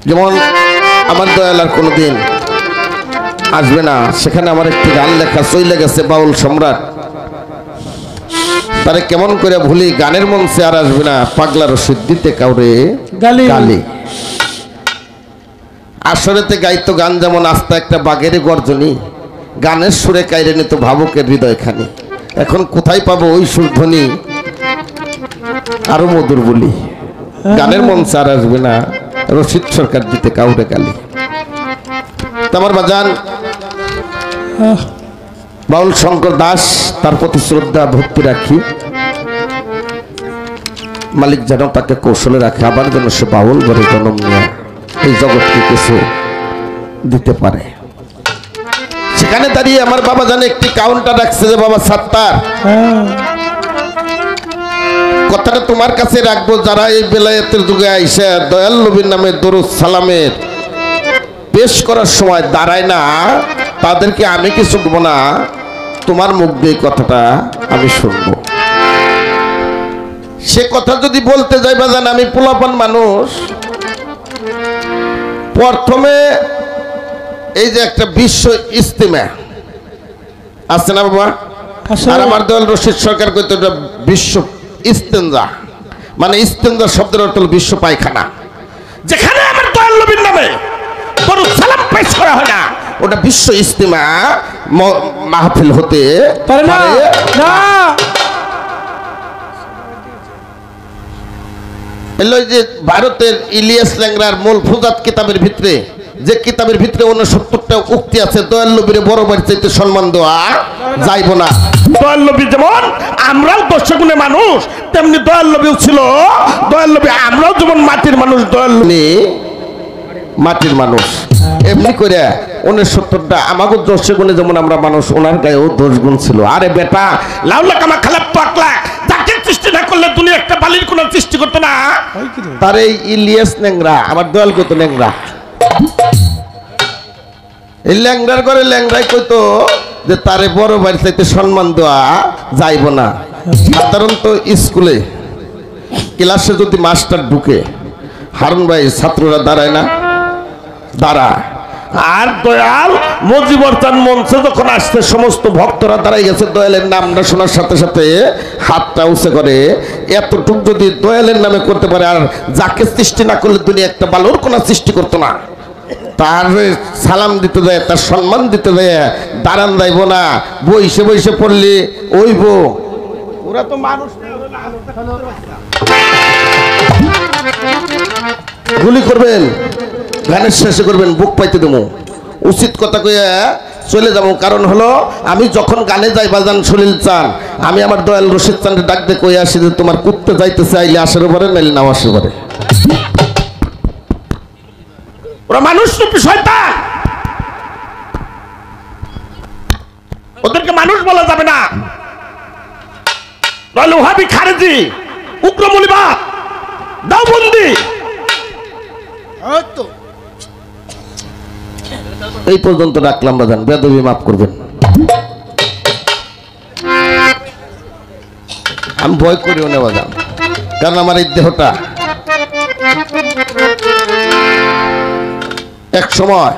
যেমন আমার দয়াল আর কোনোদিন আসবে না, সেখানে আমার একটি গান লেখা চলে গেছে বাউল সম্রাট, তারে কেমন করে ভুলি, গানের মঞ্চে আর আসবে না, পাগলা রশিদ দিতে কাউরে গালি। আসরেতে গাইতো গান যেমন আস্তা একটা বাঘের গর্জনী, গানের সুরে কাইরে নিত ভাবুকের হৃদয়খানি। এখন কোথায় পাবো ওই সুরধ্বনি, আরো মধুর বলি, গানের মঞ্চে আর আসবে না, রশিদ সরকার দিতে কাউরে গালি। তোমার বাজান বাউল শঙ্কর দাস, তার প্রতি শ্রদ্ধা ভক্তি রাখি, মালিক যেন তাকে কৌশলে রাখে, আবার যেন সে বাউল বলে জন্ম নিয়ে এই জগৎকে কিছু দিতে পারে। সেখানে দাঁড়িয়ে আমার বাবা জানে একটি কাউন্টার রাখছে যে বাবা সাত্তার, কথাটা তোমার কাছে রাখবো, যারা এই বেলায়েতের যুগে আইসা দয়াল নবীর নামে দরুদ সালামের পেশ করার সময় দাঁড়ায় না, তাদেরকে আমি কিছু বলবো না, তোমার মুখ দিয়ে কথাটা আমি শুনবো। সে কথা যদি বলতে যাই বাজান, আমি পোলাপান মানুষ, প্রথমে এই যে একটা বিশ্ব ইস্তেমা আছে না বাবা, আর আমার দয়াল রশিদ সরকার কইতো এটা বিশ্ব ইস্তেঞ্জা, মানে ইস্তেঞ্জা শব্দের অর্থ হলো বিশ্ব পায়খানা, যেখানে আমার দয়াল নবীর নামে দরুদ সালাম পেশ করা হয় না, ওটা বিশ্ব ইস্তেমা মাহফিল হতে পারে না। এলো যে ভারতের ইলিয়াস ল্যাংড়ার মূল ফুজাত কিতাবের ভিতরে, যে কিতাবের ভিতরে 69টা উক্তি আছে, দয়াল নবীর বড় বাড়ি চাইতে সম্মান দেওয়া যাইব না। দয়াল নবী যেমন আমরাও 10 গুণে মানুষ, তেমনি দয়াল নবীও ছিল, দয়াল নবী আমরাও যেমন মাটির মানুষ, দয়াল নবী মাটির মানুষ। এমনি করে 69টা আমাকে 10 গুণে যেমন আমরা মানুষ, ওনার গায়েও 10 গুণ ছিল। আরে বেটা লাউলা কামা খালাপ পাকলা, যাকে সৃষ্টি না করলে দুনিয়া একটা বালির কোন সৃষ্টি করতে না। তার এই ইলিয়াস ল্যাংড়া আমার দয়াল কত ল্যাংড়া, এই ল্যাংড়ার করে ল্যাংড়াই কইতো যে তারে বড় বাড়ি চাইতে সম্মান দেওয়া যাইব না। সাধারণত স্কুলে ক্লাসে যদি মাস্টার ঢুকে, হারুন ভাই ছাত্ররা দাঁড়ায় না, দাঁড়া, আর দয়াল মজিবর চান মঞ্চে যখন আসছে, সমস্ত ভক্তরা দাঁড়াই গেছে, দয়ালের নামটা শোনার সাথে সাথে হাতটা উঁচে করে, এতটুক যদি দয়ালের নামে করতে পারে, আর যাকে সৃষ্টি না করলে দুনিয়া একটা বালুর কোন সৃষ্টি করতো না, তার সালাম দিতে দেয়, তার সম্মান দিতে দেয়, দাঁড়ান যাইব না, বইসে বইসে পড়লে ওইব, ওরা তো মানুষ গুলি করবেন, গানের শেষে করবেন, বুক পাইতে দেবো, উচিত কথা কইয়া চলে যাবো। কারণ হলো আমি যখন গানে যাই বাজান সলিল চান, আমি আমার দয়াল রশিদ চানকে ডাক দিয়ে কই আসি যে তোমার কুত্তে যাইতেছে, আইলে আসার উপরে নাইলে নাও আসার উপরে। ওরা মানুষ রূপী শয়তান, ওদেরকে মানুষ বলা যাবে না। ওহাবি খারেজি উগ্রমূলীবাদ দাওবন্দি, এই পর্যন্ত রাখলাম বাজান, বেদবি মাফ করবেন। আমি ভয় করিও না বাজান, কারণ আমার এই দেহটা এক সময়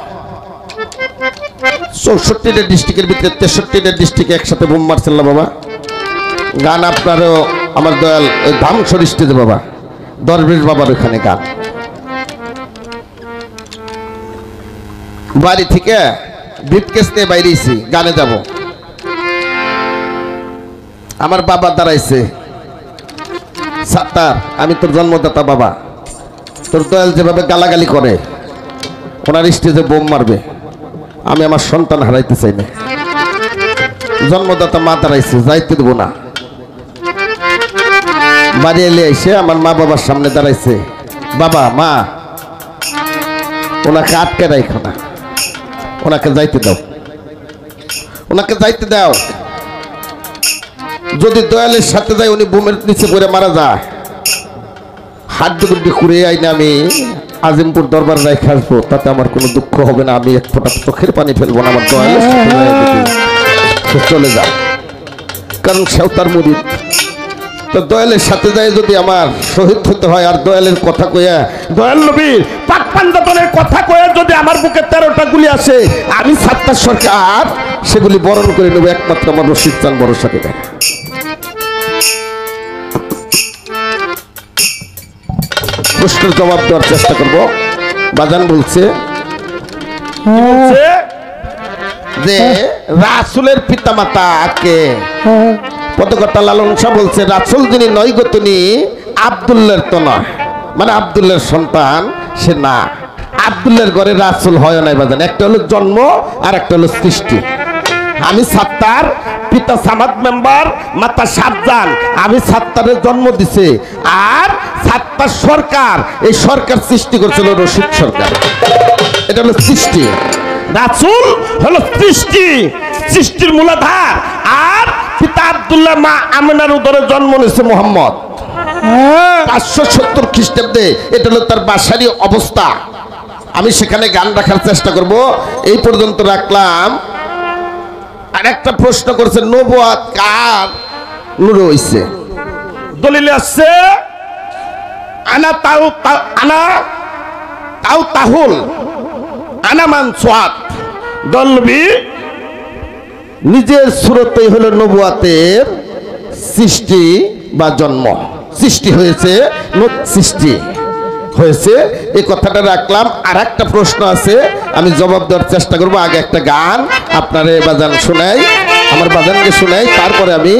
64টা ডিস্ট্রিক্টের ভিতরে 63টা ডিস্ট্রিক্টে একসাথে বোম মারছিল বাবা। গান আপনারও আমার দয়াল ধামসর স্টেজে বাবা, দরবেশ বাবার ওখানে গান। বাড়ি থেকে ব্রিফকেস নিয়ে বাইরেছি, গানে যাব। আমার বাবা দাঁড়াইছে, সাত্তার আমি তোর জন্মদাতা বাবা, তোর দয়াল যেভাবে গালাগালি করে, ওনার স্টেজে বোম মারবে, আমি আমার সন্তান হারাইতে চাই না। জন্মদাতা মা দাঁড়াইছে, যাইতে দেবো না। বাড়ি এলে এসে আমার মা বাবার সামনে দাঁড়াইছে, বাবা মা ওনাকে আটকে রাখো না, ওনাকে যাইতে দাও, ওনাকে যাইতে দাও। যদি দয়ালের সাথে যায় উনি বোমের নিচে পড়ে মারা যায়, হাড্ডি গুড্ডি খুঁড়ে আইনে আমি আজিমপুর দরবার রেখে আসবো, তাতে আমার কোনো দুঃখ হবে না, আমি এক ফোঁটা চোখের পানি ফেলবো না। আমার দয়ালের সাথে চলে যাও, কারণ সেও তার মুরিদ, তো দয়ালের সাথে যাই যদি আমার শহীদ হতে হয় আর দয়ালের কথা কইয়া দয়াল নবীর পাক পাঞ্জাতনের কথা কইয়া যদি আমার বুকে 13টা গুলি আসে আমি সাত্তার সরকার সেগুলি বরণ করে নেব একমাত্র আমার রশিদ চান ভরসাকে দেয়। প্রশ্নের জবাব দেওয়ার চেষ্টা করব। বাজান বলছে যে রাসূলের পিতামাতাকে পদকর্তা লালন শাহ বলছে রাসূল যিনি নয় গো তিনি আব্দুল্লাহর তো নয়, মানে আব্দুল্লাহর সন্তান সে না। আব্দুল্লাহর ঘরে রাসূল হয় নাই বাজান, একটা হলো জন্ম আর একটা হলো সৃষ্টি। আমি সাত্তার, পিতা সামাদ মেম্বার, মাতা সাবজান। আমি সাত্তারের জন্ম দিছে আর সাত্তার সরকার, এই সরকার সৃষ্টি করেছিল রশিদ সরকার। এটা হলো সৃষ্টি। রাসূল হলো সৃষ্টি, সৃষ্টির মূলাধার। আর পিতা আব্দুল্লাহ, মা আমিনার উদরে জন্ম নিয়েছে মোহাম্মদ 570 খ্রিস্টাব্দে। এটা হলো তার বাসারই অবস্থা। আমি সেখানে গান রাখার চেষ্টা করব, এই পর্যন্ত রাখলাম। আর একটা প্রশ্ন করছে নবুয়াত কার নূর হইছে? দলিলে আছে আনা তাহুল আনা মানসুয়াত। দলবি নিজের সুরতেই হলো নবুয়াতের সৃষ্টি বা জন্ম। সৃষ্টি হয়েছে, সৃষ্টি হয়েছে, এই কথাটা রাখলাম। আর একটা প্রশ্ন আছে, আমি জবাব দেওয়ার চেষ্টা করবো। আগে একটা গান আপনারে বাজান শোনাই, আমার বাজানকে শোনাই, তারপরে আমি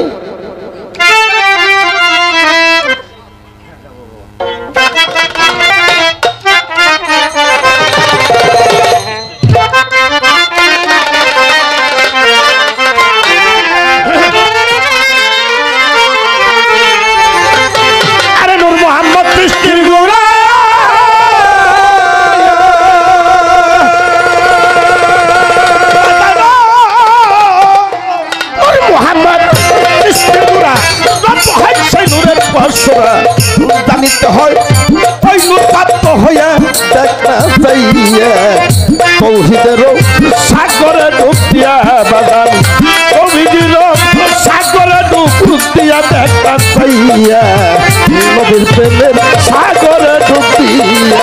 জানিতে হয় প্রাপ্ত হইয়া তৌহিদের সাগরে ডুব দিয়া বাগান, তৌহিদের সাগরে ডুব দিয়া দেখা চাইয়া, নবীর প্রেমের সাগরে ডুব দিয়া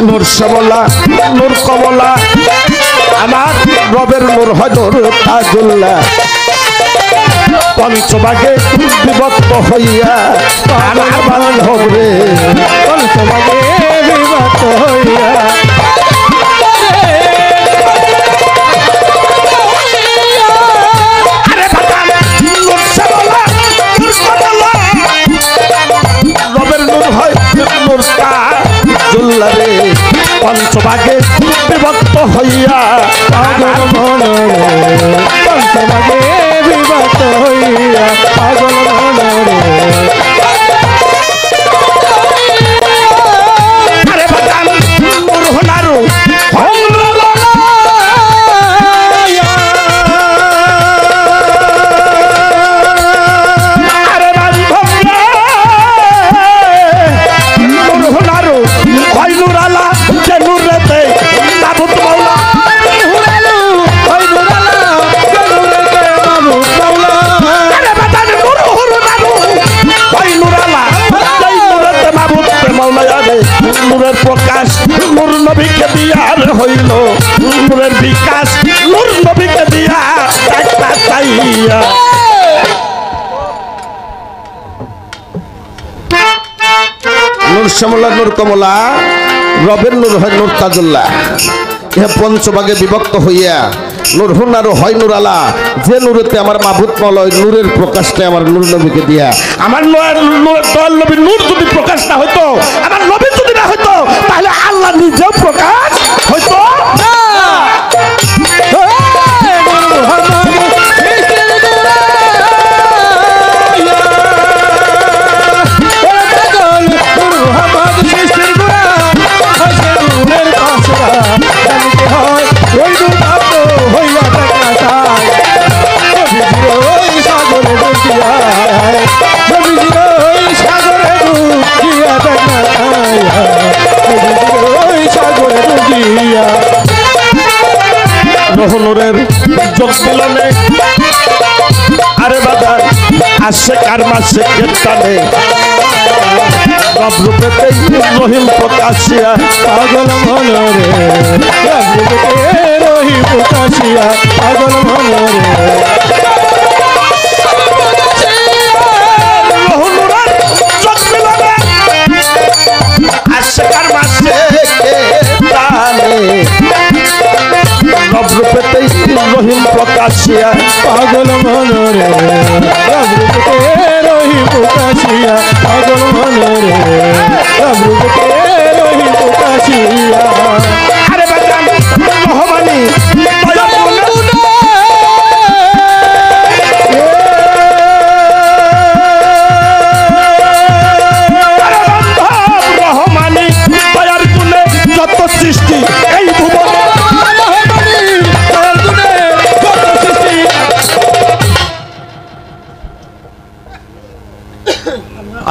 নূর শ্যামলা নূর কমলা আমার রবের নূর হয় নূর তাজুল্লাহ। পঞ্চভাগে বিভক্ত হইয়া আমার বাল হবে, পঞ্চভাগে বিভক্ত হইয়া রবের নূর হয় নূর তাজুল্লাহ। পঞ্চভাগে বিভক্ত হইয়া পাগল মনরে, পঞ্চভাগে বিভক্ত হইয়া পাগল মনরে। আরে বাগান নূর হনারু নূরের প্রকাশ নূর নবীকে দিয়ার হইল, নূরের বিকাশ নূর নবীকে দিয়া একটা চাইয়া। নূর শ্যামলা নূর কমলা রবের নূর হয় নূর তাজুল্লাহ। ইহা পঞ্চভাগে বিভক্ত হইয়া নূর হুনারও হয় নূর আলা, যে নূরেতে আমার মাহবুব মলয় নূরের প্রকাশটা আমার নূর নবীকে দিয়া। আমার দয়াল নবীর নূর যদি প্রকাশ না হইতো, আমার নবী যদি না হইতো, তাহলে আল্লাহ নিজেও প্রকাশ হইতো না। যোগ মিলনে আরে বাজার আসে কার মাসে কেতানে রব রূপেতেই রহিম প্রকাশিয়া পাগল মনরে রব রূপে রহিম প্রকাশিয়া পাগল মনরে রহুনুরার যোগ মিলনে আসে কার মাসে কেতানে রব রূপেতেই রহিম প্রকাশিয়া পাগল মনরে রব রূপে রহিম প্রকাশিয়া পাগল মনরে রব রূপে রহিম প্রকাশিয়া আরে বাজান রহমানি রহমানি দয়ার গুণে যত সৃষ্টি এই ভুবন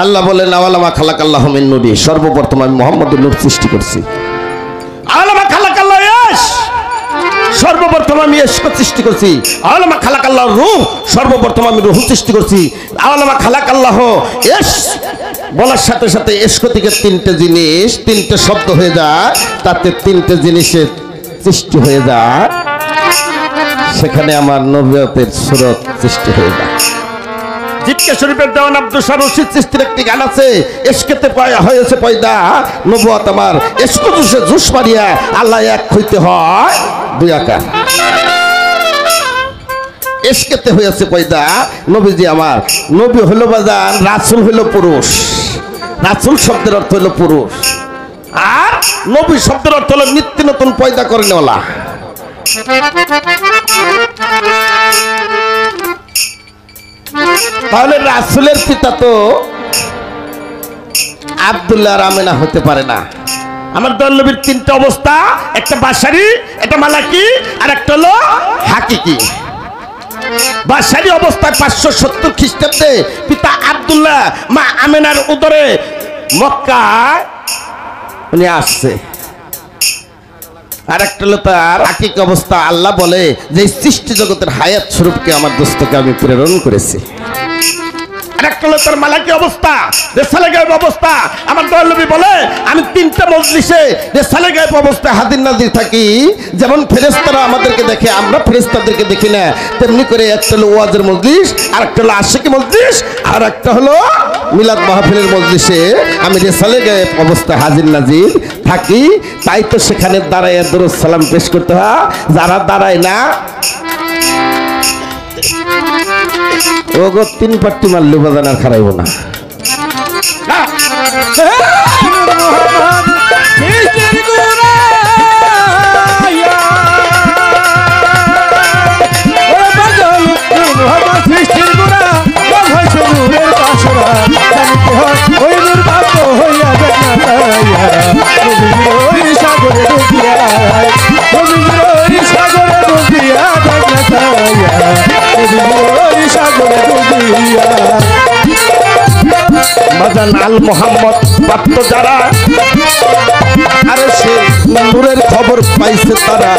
আল্লাহ বলেন আওয়ালামা খালাকাল্লাহ মিন নূরি, সর্বপ্রথম আমি মুহাম্মদের নূর সৃষ্টি করছি। আলামা খালাকাল্লাহ ইস, সর্বপ্রথম আমি ইশক সৃষ্টি করছি। আলামা খালাকাল্লাহ রূহ, সর্বপ্রথম আমি রূহ সৃষ্টি করছি। আলামা খালাকাল্লাহ ইস বলার সাথে সাথে ইশক থেকে তিনটে জিনিস, তিনটে শব্দ হয়ে যায়, তাতে তিনটে জিনিসের সৃষ্টি হয়ে যায়, সেখানে আমার নবুয়তের সুরত সৃষ্টি হয়ে যায়। জিতকে শরীফের দেওয়ান আব্দুল শাহ রশিদ চিশতির একটি গান আছে, ইশকেতে পায়া হয়েছে পয়দা নবুয়ত আমার, ইশক জুসে জুস মারিয়া আল্লাহ এক হইতে হয় দুই আকার। ইশকেতে হয়েছে পয়দা নবীজি আমার, নবী হলো বাজান, রাসূল হলো পুরুষ, রাসূল শব্দের অর্থ হলো পুরুষ, আর নবী শব্দের অর্থ হলো নিত্য নতুন পয়দা করে নেওয়ালা। তাহলে রাসূলের পিতা তো আব্দুল্লাহ আর আমিনা হতে পারে না। আমার দয়ালনবীর তিনটা অবস্থা, একটা বাশারি, একটা মালাকি, আর একটা হলো হাকিকি। বাশারি অবস্থায় 570 খ্রিস্টাব্দে পিতা আব্দুল্লাহ মা আমিনার উদরে মক্কায় উনি আসছে। আর একটা হলো তার হাকিকি অবস্থা, আল্লাহ বলে যে সৃষ্টি জগতের হায়াত স্বরূপকে আমার দোস্তকে আমি প্রেরণ করেছি। আরেকটা হলো তার মালাকি অবস্থা, রেসালে গায়েব অবস্থা। আমার দয়াল নবী বলে আমি তিনটা মজলিসে রেসালে গায়েব অবস্থায় হাজির নাজির থাকি। যেমন ফেরেশতারা আমাদেরকে দেখে, আমরা ফেরেশতাদেরকে দেখি না, তেমনি করে একটা হলো ওয়াজের মজলিস, আর একটা হলো আশিকি মজলিস, আর একটা হলো মিলাদ মাহফিলের মজলিসে আমি রেসালে গায়েব অবস্থায় হাজির নাজির থাকি। তাই তো সেখানে দাঁড়ায় দরুদ সালাম পেশ করতে হয়। যারা দাঁড়ায় না ওগো তিন পাট্টি মারলে বাজান আর খারাইব না। বাজান আল মোহাম্মদ প্রাপ্ত যারা, আরে সে নূরের খবর পাইছে তারা।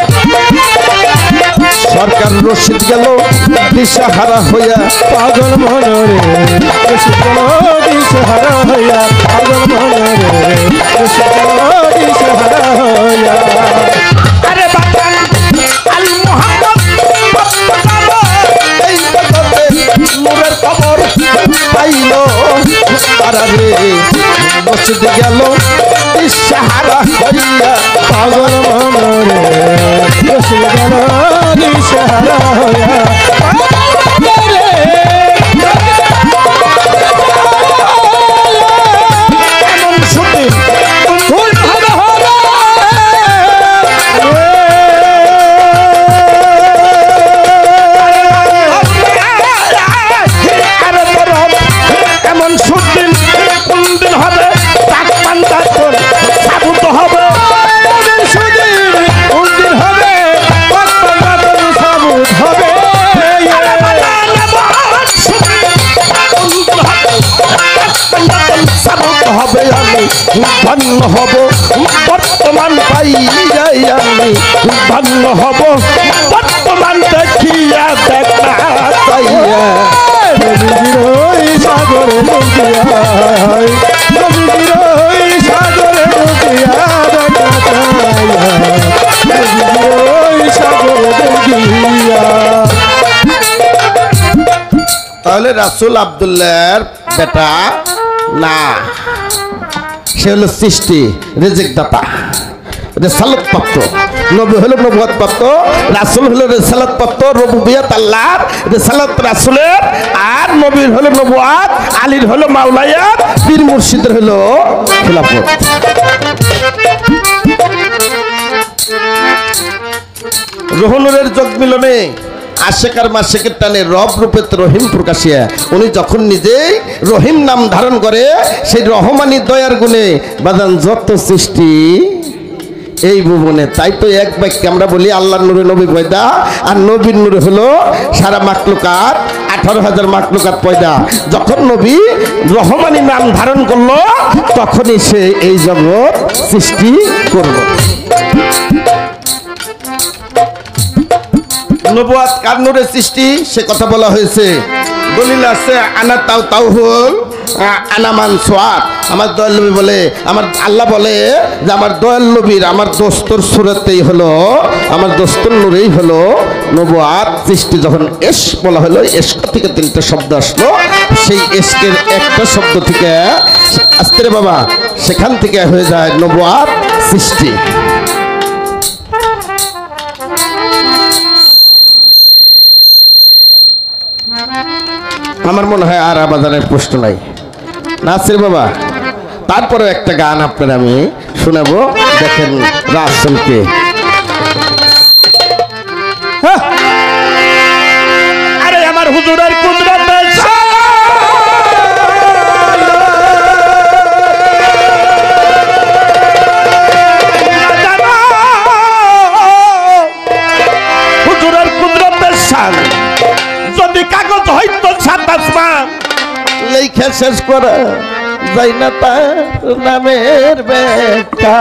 সরকার রশিদ গেল দিশাহারা হইয়া, পাগল মনরে দিশাহারা হইয়া, পাগল মনরে দিশাহারা হইয়া। আরে বাজান আল মোহাম্মদ প্রাপ্ত যারা, এই জগতে নূরের খবর পাইল তারা রে। রশিদ গেল দিশাহারা হইয়া, পাগল মনরে দিশাহারা হইয়া। ধন্য হব বর্তমান পাই যাই, আমি ধন্য হব বর্তমান রহমান দেখিয়া দেখ না তাইয়া নবীজির ওই সাগরে ডুবিয়া নবীজির ওই সাগরে ডুবিয়া দেখা তাইয়া নবীজির ওই সাগরে ডুবিয়া। তাহলে রাসূল আব্দুল্লাহর বেটা না, সে হলো সৃষ্টি রিজিক দাতা, রেসালত প্রাপ্ত। নবী হলো নবুয়ত প্রাপ্ত, রাসূল হলো রেসালত প্রাপ্ত। রুবুবিয়ত আল্লাহর, রেসালত রাসূলের, আর নবীর হলো নবুয়ত, আলীর হলো মাওলায়াত, পীর মুর্শিদের হলো খিলাফত। রহুনুরের যোগ মিলনে আশেকার মাসেকের টানে রব রূপে রহিম প্রকাশিয়া উনি যখন নিজেই রহিম নাম ধারণ করে, সেই রহমানি দয়ার গুণে বাদান যত সৃষ্টি এই ভুবনে। তাই তো এক বাক্যে আমরা বলি আল্লাহর নূরে নবী পয়দা, আর নবীর নূরে হলো সারা মাকলুকাত, 18,000 মাকলুকাত পয়দা। যখন নবী রহমানি নাম ধারণ করলো, তখনই সে এই জগৎ সৃষ্টি করলো। নবুয়াত কার নূরে সৃষ্টি সে কথা বলা হয়েছে। দলিল আছে আনা তাও হল আনামান সোয়াদ। আমার দয়াল নবী বলে, আমার আল্লাহ বলে যে আমার দয়াল নবীর আমার দোস্তর সুরতেই হলো, আমার দোস্তর নূরেই হলো নবুয়াত সৃষ্টি। যখন এশ বলা হলো, এশক থেকে 3টা শব্দ আসলো, সেই এশকের একটা শব্দ থেকে আসতে রে বাবা, সেখান থেকে হয়ে যায় নবুয়াত সৃষ্টি। আমার মনে হয় আর আবাদানের প্রশ্ন নাই, নাসির বাবা। তারপরে একটা গান আপনার আমি শোনাবো, দেখেন রাসূলকে। আরে আমার হুজুরের কুদরত হুজুরের কুদরতের শান যদি কাগজ হইতো সাত আসমান লেখা শেষ করা যাই না তার নামের ব্যাখ্যা।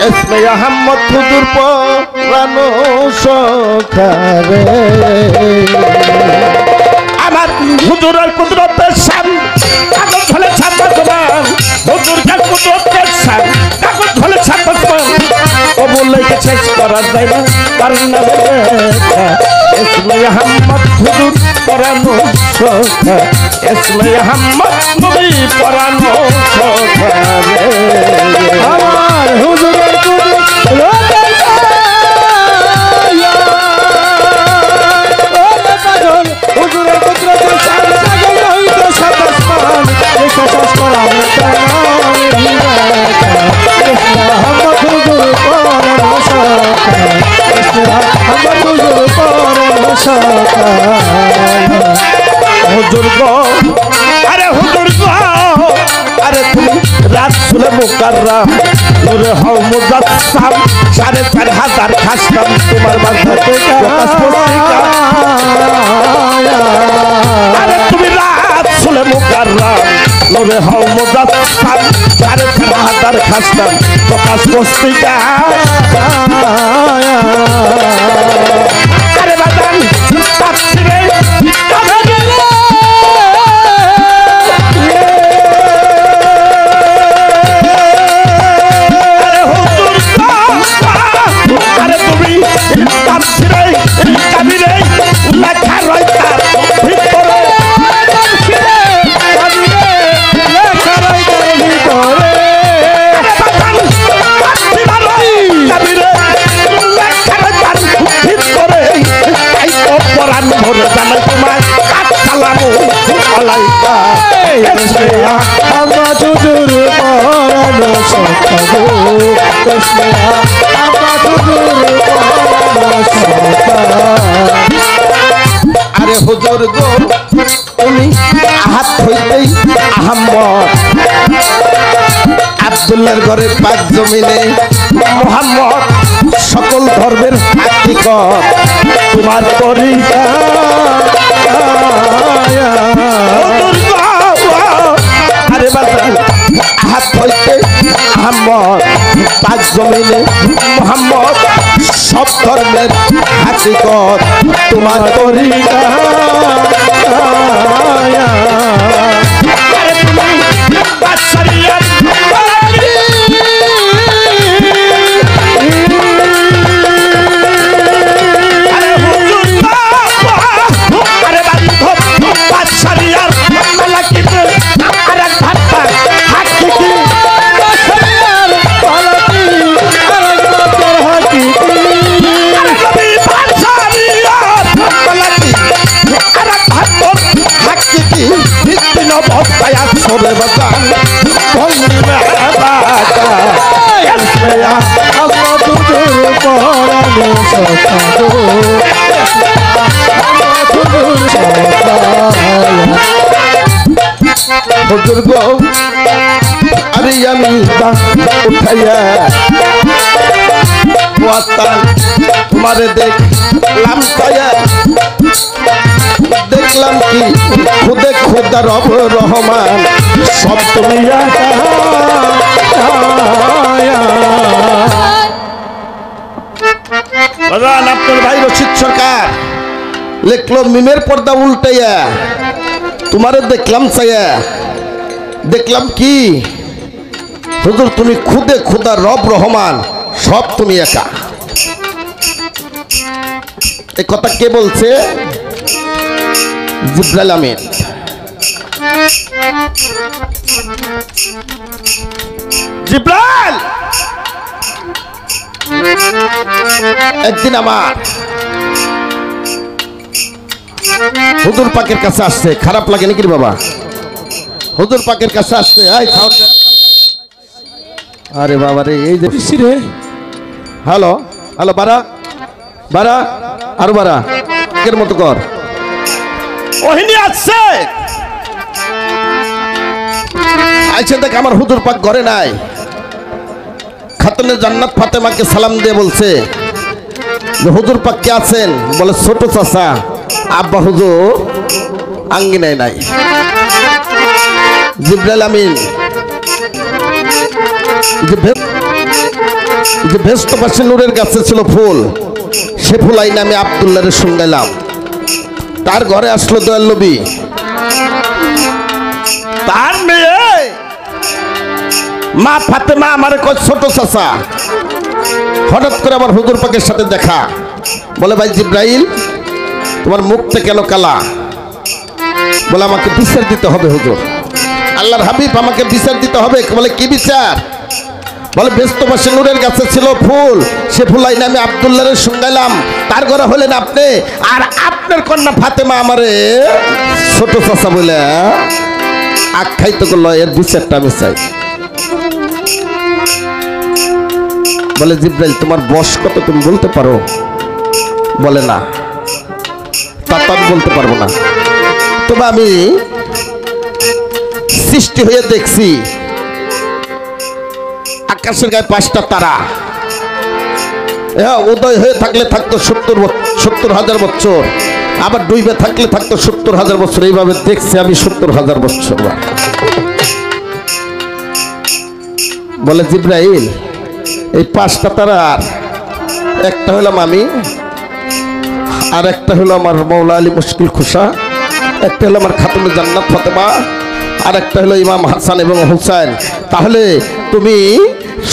ইসমে আহমদ হুজুর পরানো সখারে, আমার হুজুরের কুদরতের শান কাগজ হলে সাত আসমান, হুজুরের কুদরতের শান কাগজ হলে সাত আসমান, কবুল লেখা শেষ করা যায় না তার নামের ব্যাখ্যা। ইসমে আহমদ হুজুর পরানো সখা, ইসমে আহমদ নবী পরানো সখারে। আমার হুজুরের কুদরতের সাগর হুজুরের কুদরতের সাগর হইতো সাত আসমান, লেখা শেষ করা আমার হুজুর পরানো সখা, আমার হুজুর পরানো সখা। হুজুর গো, আরে হুজুর গো, আরে তুমি রাসূল মুকাররম নূরে হও মুজাসসাম, 4,500 খাসলাম তোমার মাথা থেকে প্রকাশ পত্রিকা। আরে তুমি রাসূল মুকাররম নূরে হও মুজাসসাম, 4,500 খাসলাম প্রকাশ পত্রিকা। আরে বাদান তাফসীরে আমার হুজুর পরানো সখা গো, আমার হুজুর পরানো সখা। আরে হুজুর গো উনি আহাত হইতেই আহম্মদ, আব্দুল্লাহর ঘরে পাক জমিনে মোহাম্মদ, সকল ধর্মের হাকিকত তোমার তরিকা। আরে বাজান আহাত হইতে আহম্মদ, পাক জমিনে মোহাম্মদ, সব ধর্মের হাকিকত তোমার তরিকা। আরে তুমি বাদশারিয়ার আরে হুজুর আরে বান্ধব বাদশারিয়ার মালাকিতে আর এক ভাতা হাকিকি বাদশারিয়ার পালাকি আরেক মাত্র হাকিকি। আরে নবী বাদশারিয়ার মালাকি আর এক ভাতা হাকিকি নিত্যিন ভক্তায় সবে বাজান বন্ধে বাতা আল্লাহ হুজুর পরাণে সখাগো, হুজুর সখায়া। হুজুর গো আরে আমি উঠাইয়া ওয়াতান তোমারে দেখলাম তায়া, দেখলাম কি খুদে খোদা রব রহমান সব তুমি একা। বাজান আপনার ভাই রশিদ সরকার লিখলো মিমের পর্দা উল্টাইয়া তোমারে দেখলাম চাইয়া, দেখলাম কি হুজুর তুমি খুদে খোদা রব রহমান সব তুমি একা। এই কথা কে বলছে? জিবরাইল আমিন। জিবরাইল একদিন আমার হুজুর পাকের কাছে আসছে, খারাপ লাগে নাকি রে বাবা? হুজুর পাকের কাছে আসছে, আরে বাবা রে এই যে রে হ্যালো হ্যালো বারা বারা আরো বারা এর মতো কর। ওহিনী আসছে আইছে দেখ আমার হুজুর পাক ঘরে নাই। খাতুনে জান্নাত ফাতেমাকে সালাম দিয়ে বলছে যে হুজুর পাক কে আছেন? বলে ছোট চাচা আব্বা হুজুর আঙ্গিনায় নাই। জিবরাইল আমিন যে ভেস্ত পাশে নূরের গাছে ছিল ফুল, সে ফুল আইনে আমি আব্দুল্লাহরে শুনলাম। তার ঘরে আসলো দয়াল নবী, তার মেয়ে মা ফাতেমা আমার কয় ছোট চাচা। হঠাৎ করে আমার হুজুর পাকের সাথে দেখা, বলে ভাই জিব্রাইল তোমার মুখটা কেন কালা? বলে আমাকে বিচার দিতে হবে হুজুর, আল্লাহর হাবিব আমাকে বিচার দিতে হবে। বলে কি বিচার? বলে ব্যস্ত পাশে নূরের গাছে ছিল ফুল, সে ফুল আইনে আমি আব্দুল্লাহরে শুনাইলাম, তার ঘরে হলেন আপনি, আর আপনার কন্যা ফাতেমা আমারে ছোট চাচা বলে আখ্যায়িত করলো। এর বিচারটা আমি চাই। বলে জিব্রাইল তোমার বয়স কত তুমি বলতে পারো? বলে না, তা তো আমি বলতে পারবো না, তবে আমি সৃষ্টি হয়ে দেখছি আকাশের গায়ে 5টা তারা, উদয় হয়ে থাকলে থাকতো 70,000 বছর, আবার ডুবে থাকলে থাকতো 70,000 বছর। এইভাবে দেখছি আমি 70,000 বছর। বলে জিব্রাইল এই 5টা তারার একটা হলাম আমি, আর একটা হলো আমার মৌলা আলী মুশকিল খুশা, একটা হলো আমার খাতুনে জান্নাত ফাতেমা, আর একটা হলো ইমাম হাসান এবং হুসাইন। তাহলে তুমি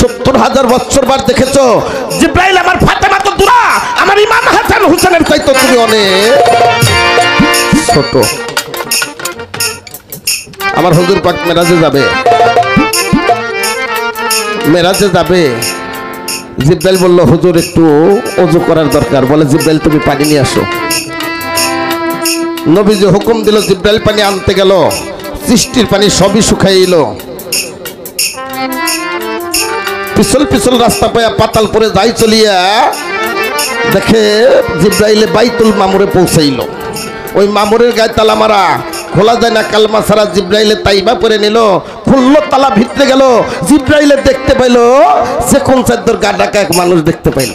70,000 বছর বার দেখেছো। জিব্রাইল আমার ফাতেমা তো দূরা, আমার ইমাম হাসান হুসেনের চাইতো তুমি অনেক ছোট। আমার হুজুর পাক মেরাজে যাবে, মেরাজে যাবে। জিব্রাইল বলল হুজুর একটু ওযু করার দরকার। বলে জিব্রাইল তুমি পানি নিয়ে আসো। নবীজি হুকুম দিল, জিব্রাইল পানি আনতে গেল, সৃষ্টির পানি সবই শুকাইল। পিছল পিছল রাস্তা পায়া পাতালপুরে যাই চলিয়া দেখে জিব্রাইলে বাইতুল মামুরে পৌঁছাইল। ওই মামুরের গায়ে তালা মারা, খোলা যায় না, কালমা ছাড়া। জিব্রাইলে তাইবা পরে নিল, খুললো, তালা ভিতরে গেল। জিব্রাইলে দেখতে পাইল সে কোন চাদ্দর গা ঢাকা এক মানুষ দেখতে পাইল।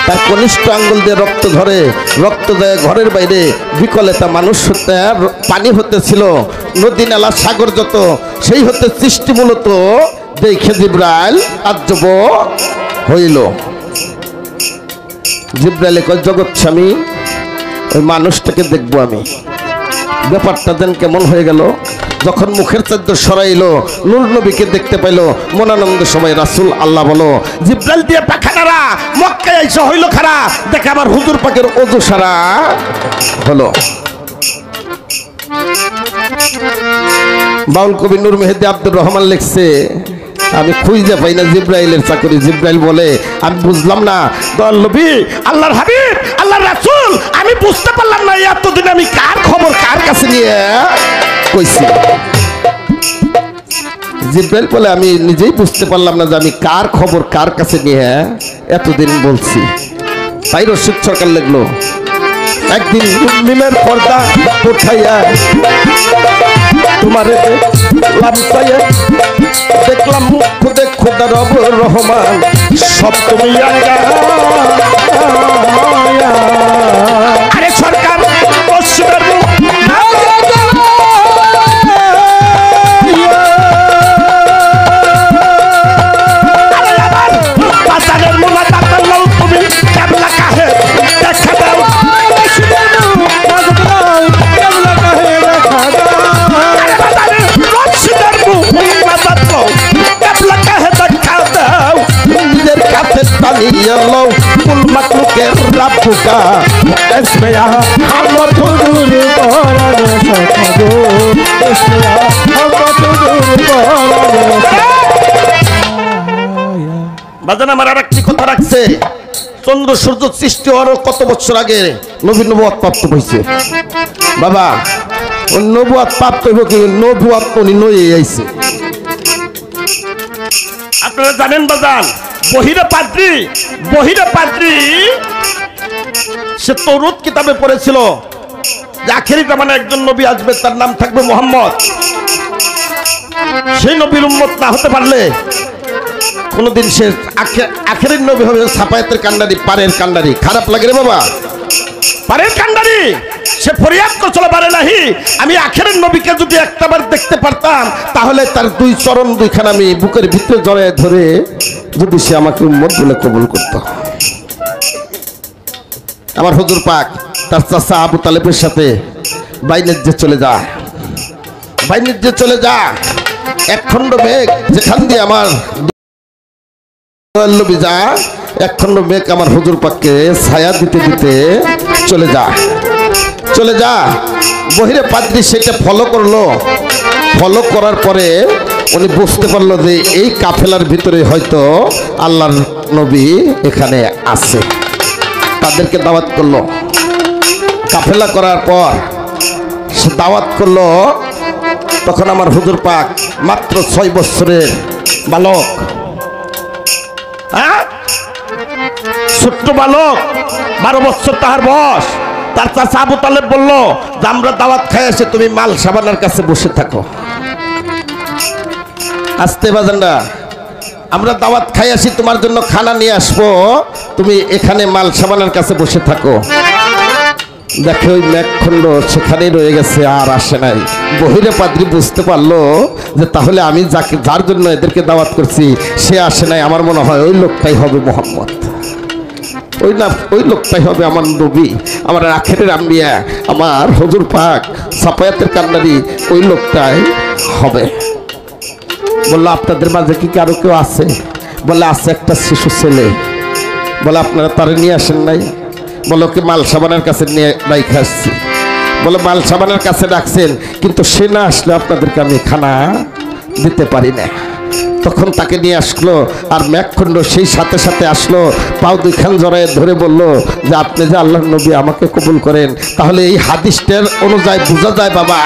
তার কনিষ্ঠ আঙ্গুল দিয়ে রক্ত ঝরে, রক্ত যায় ঘরের বাইরে। বিকলে তা মানুষ হতে পানি হতেছিল, নদী নালা সাগর যত সেই হতে সৃষ্টি মূলত। দেখে জিব্রাইল আজ্জব হইল। জিব্রাইল কয় জগৎ স্বামী ওই মানুষটাকে দেখবো আমি। ব্যাপারটা যেন কেমন হয়ে গেল। যখন মুখের চাদর সরাইলো নূর নবীকে দেখতে পাইলো মনানন্দ সবাই রাসূল আল্লাহ বলো জিব্রাইল দিয়ে পাখানারা মক্কায় এসে হইল খারা দেখে আমার হুজুর পাকের ওযু সারা হলো। বাউল কবি নূর মেহেদী আব্দুর রহমান লিখছে আমি খুঁজে পাই না জিব্রাইলের চাকরি। জিব্রাইল বলে আমি বুঝলাম না দয়াল নবী আল্লাহর হাবিব আল্লাহর রাসূল আমি বুঝতে পারলাম না এতদিন আমি কার খবর কার কাছে নিয়ে কইছি। জিব্রাইল বলে আমি নিজেই বুঝতে পারলাম না যে আমি কার খবর কার কাছে নিয়ে এতদিন বলছি। তাই রশিদ সরকার লিখলো একদিন মিমের পর্দা উঠাইয়া তোমার লামসাইয়া দেখলাম খুদে খুদা রব রহমান সব তুমি আরে সরকার পশ্চিমের বাজারের মোলা দাঁড়াল তুমি কেবলা কাহে দেখা দাও নিজের কাছে টানিয়ে লও কুল মাকলুকের রাব্বুকা ইসমে আমার হুজুর পরানো সখাগো ইসমে আমার হুজুর পরানো। বাজান আমার আরেকটি কথা রাখছে চন্দ্র সূর্য সৃষ্টি হওয়ার কত বছর আগে নবী নবুয়ত প্রাপ্ত হয়েছে। বাবা ওই নবুয়ত প্রাপ্ত হইব কি নবুয়ত উনি নয়ে আইছে। আপনারা জানেন বাজান বহিরে পাদ্রী সে তৌরাত কিতাবে পড়েছিল যে আখেরি জামানে একজন নবী আসবে তার নাম থাকবে মুহাম্মদ। সেই নবীর উম্মত না হতে পারলে কোনদিন সে আখেরের নবী হবে সাফায়াতের কান্ডারি পারের কান্ডারি। খারাপ লাগে রে বাবা পারের কান্ডারি সে ফরিয়াদ করছিল পারে নাহি আমি আখেরের নবীকে যদি একটাবার দেখতে পারতাম তাহলে তার দুই চরণ দুইখানা আমি বুকের ভিতরে জড়ায় ধরে যদি সে আমাকে উম্মত বলে কবুল করত। আমার হুজুর পাক তার চাচা আবু তালেবের সাথে বাইনেজ্জে চলে যা এক খণ্ড মেঘ যেখান দিয়ে আমার নবী যা এক খণ্ড মেঘ আমার হুজুর পাককে ছায়া দিতে দিতে চলে যা বহিরে পাদ্রী সেটা ফলো করার পরে উনি বুঝতে পারলো যে এই কাফেলার ভিতরে হয়তো আল্লাহর নবী এখানে আছে। তাদেরকে দাওয়াত করলো। কাফেলা করার পর সে দাওয়াত করলো। তখন আমার হুজুর পাক মাত্র 6 বছরের বালক, ছোট্ট বালক 12 বছর তাহার বয়স। তার চাচা আবু তালেব বলল যে আমরা দাওয়াত খাই আসি তুমি মাল সাবানার কাছে বসে থাকো। আসতে বাজানরা আমরা দাওয়াত খাই আসি তোমার জন্য খানা নিয়ে আসবো তুমি এখানে মাল সাবানার কাছে বসে থাকো। দেখে ওই মেঘখণ্ড সেখানেই রয়ে গেছে আর আসে নাই। বহিরে পাদ্রী বুঝতে পারলো যে তাহলে আমি যার জন্য এদেরকে দাওয়াত করছি সে আসে নাই। আমার মনে হয় ওই লোকটাই হবে মুহাম্মদ, ওই লোকটাই হবে আমার নবী, আমার আখেরের আম্বিয়া, আমার হুজুর পাক সাফায়াতের কান্ডারি, ওই লোকটাই হবে। বললো আপনাদের মাঝে কি কারো কেউ আছে? বলে আছে একটা শিশু ছেলে। বলে আপনারা তারে নিয়ে আসেন নাই? বলো কি মাল সাবানের কাছে নিয়ে রাইখা আসছি। বলে মাল সাবানের কাছে ডাকছেন কিন্তু সে না আসলে আপনাদেরকে আমি খানা দিতে পারি না। তখন তাকে নিয়ে আসলো আর মেঘখণ্ড সেই সাথে সাথে আসলো, পাও দুইখান জড়ায় ধরে বলল যে আপনি যে আল্লাহর নবী আমাকে কবুল করেন। তাহলে এই হাদিসটার অনুযায়ী বোঝা যায় বাবা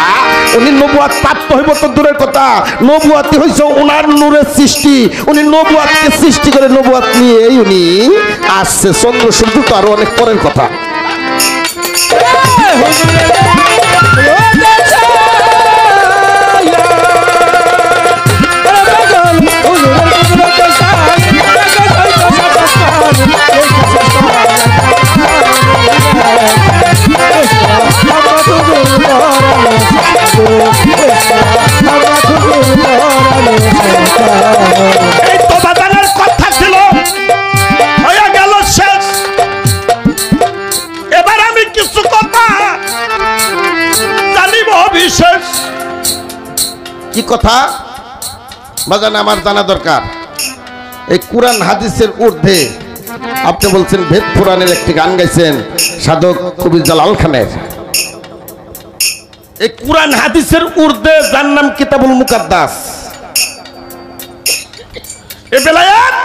উনি নবুয়াত প্রাপ্ত হইব তো দূরের কথা, নবুয়াতি হইছে ওনার নূরের সৃষ্টি। উনি নবুয়াতকে সৃষ্টি করে নবুয়াত নিয়েই উনি আসছে। চন্দ্র সূর্য তো আরো অনেক পরের কথা। এই তো বাজারের কথা ছিল হয়ে গেল শেষ। কথা বাজান আমার জানা দরকার। এই কুরআন হাদিসের ঊর্ধ্বে আপনি বলছেন ভেদ পুরাণের একটি গান গাইছেন সাধক কবি জালাল খানের। এই কুরআন হাদিসের ঊর্ধ্বে যার নাম কিতাবুল মুকাদ্দাস। এই বেলায়াত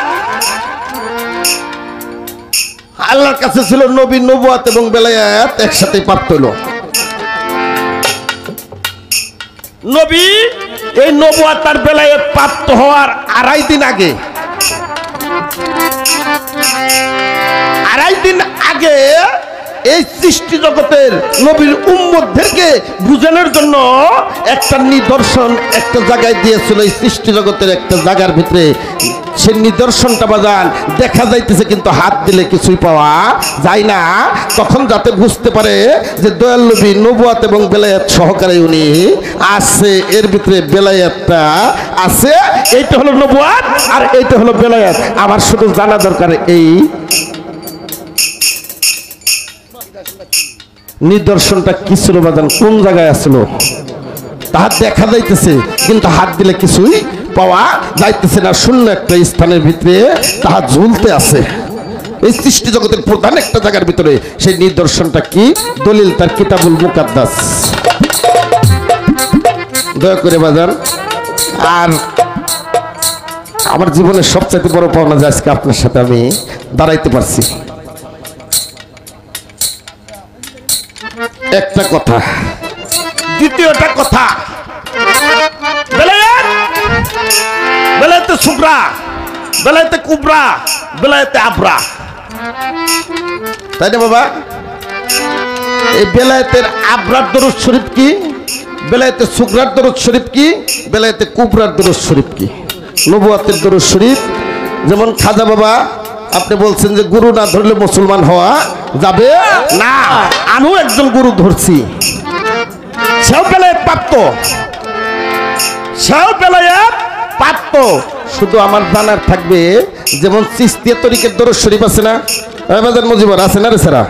আল্লাহর কাছে ছিল নবী, নবুয়াত এবং বেলায়াত একসাথে প্রাপ্ত হলো। নবী এই নবুয়াত আর বেলায়াত প্রাপ্ত হওয়ার আড়াই দিন আগে এই সৃষ্টি জগতের নবীর উম্মতদেরকে বুঝানোর জন্য একটা নিদর্শন একটা জায়গায় দিয়েছিল। এই সৃষ্টি জগতের একটা জায়গার ভিতরে সে নিদর্শনটা বাজান দেখা যাইতেছে, কিন্তু হাত দিলে কিছুই পাওয়া যায় না। তখন যাতে বুঝতে পারে যে দয়াল নবী নবুয়াত এবং বেলায়াত সহকারে উনি আছে, এর ভিতরে বেলায়াতটা আছে। এইটা হলো নবুয়াত আর এইটা হলো বেলায়াত। আমার শুধু জানা দরকার এই নিদর্শনটা কি ছিল বাজান, কোন জায়গায় আসলো তাহা দেখা যাইতেছে, কিন্তু হাত দিলে কিছুই পাওয়া যাইতেছে না। শূন্য একটা স্থানের ভিতরে তাহা ঝুলতে আছে। এই সৃষ্টি জগতের প্রধান একটা জায়গার ভিতরে সেই নিদর্শনটা কি? দলিল তার কিতাবুল মুকাদ্দাস। দয়া করে বাজান, আর আমার জীবনের সবচাইতে বড় পাওনা যে আজকে আপনার সাথে আমি দাঁড়াইতে পারছি। একটা কথা, দ্বিতীয়টা কথা, বেলায়াত বেলায়েতে সুগরা, বেলায়েতে কুবরা, বেলায়েতে আবরা, তাই না বাবা? এই বেলায়েতের আবরার দরুদ শরীফ কি? বেলায়েতে সুগরার দরুদ শরীফ কি? বেলায়েতে কুবরার দরুদ শরীফ কি? নবুয়াতের দরুদ শরীফ যেমন খাজা বাবা আপনি বলছেন যে গুরু না ধরলে মুসলমান হওয়া যাবে না। আমিও একজন গুরু ধরছি, সেও বেলায়েত প্রাপ্ত, সেও বেলায়েত প্রাপ্ত। শুধু আমার জানার থাকবে যেমন চিস্তিয়া তরিকের দরুদ শরীফ আছে না বাজান, মুজিবর আছে না রে সারা,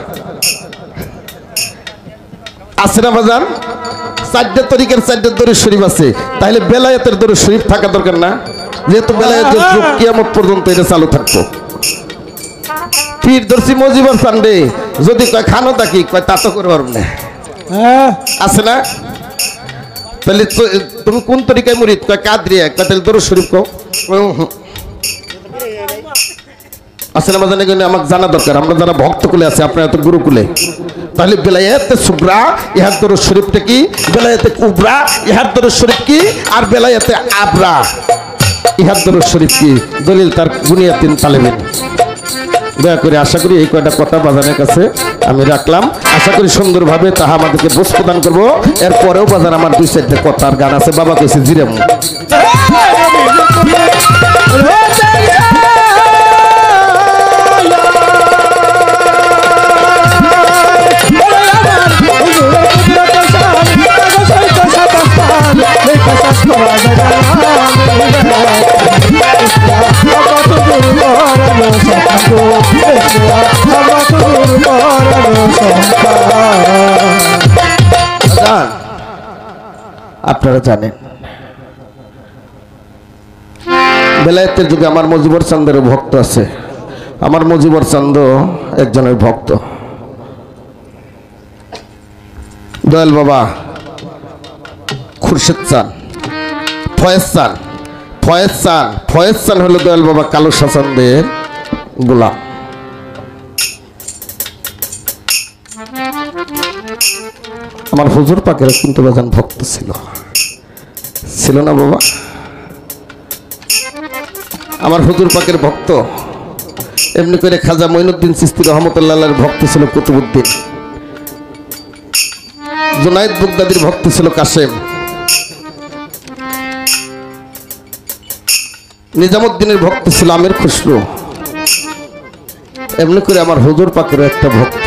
আছে না বাজান? চারটে তরিকের চারটে দরুদ শরীফ আছে, তাহলে বেলায়েতের দরুদ শরীফ থাকা দরকার না? যেহেতু বেলায়েতের যুগ কিয়ামত পর্যন্ত এটা চালু থাকতো। পীর দর্শি মজিবর চান্দে যদি কয় খানো থাকি কয় তা তো করে পারব না, আছে না? তাহলে তুমি কোন তরিকায় মুরিদ? কয় কাদরিয়া। কয় তাহলে দরুদ শরীফ কও। আছে না বাজান? এগুলো আমাকে জানা দরকার। আমরা যারা ভক্ত কুলে আছে, আপনারা তো গুরুকুলে, তাহলে বেলায়েতে সুগরা ইহার দরুদ শরীফটা কি? বেলায়েতে কুবরা ইহার দরুদ শরীফ কি? আর বেলায়েতে আবরা ইহার দরুদ শরীফ কি? দলিল তার বুনিয়াতিন তালেবিন। দয়া করে আশা করি এই কয়টা কথা বাজানের কাছে আমি রাখলাম। আশা করি সুন্দরভাবে তাহা আমাদেরকে বোঝ প্রদান করবো। এরপরেও বাজার আমার দুই চারটে কথার গান আছে। বাবা কইছে জিরাম আপনারা জানেন বেলায়েতের যুগে আমার মজিবর চান্দের ভক্ত আছে। আমার মজিবর চান্দ একজনের ভক্ত। দয়াল বাবা খুরশেদ চান, ফয়েজ চান, ফয়েজ চান হলো দয়াল বাবা কালু শাসনদের গোলাম। আমার হুজুর পাকের কিন্তু বাজান ভক্ত ছিল না বাবা? আমার হুজুর পাকের ভক্ত এমনি করে খাজা মঈনুদ্দিন চিশতি রহমতুল্লাহর ভক্ত ছিল কুতুবউদ্দিন, জুনায়েদ বুগদাদির ভক্ত ছিল কাশেম, নিজামুদ্দিনের ভক্ত ছিল আমির খুসরু। এমনি করে আমার হুজুর পাকের একটা ভক্ত,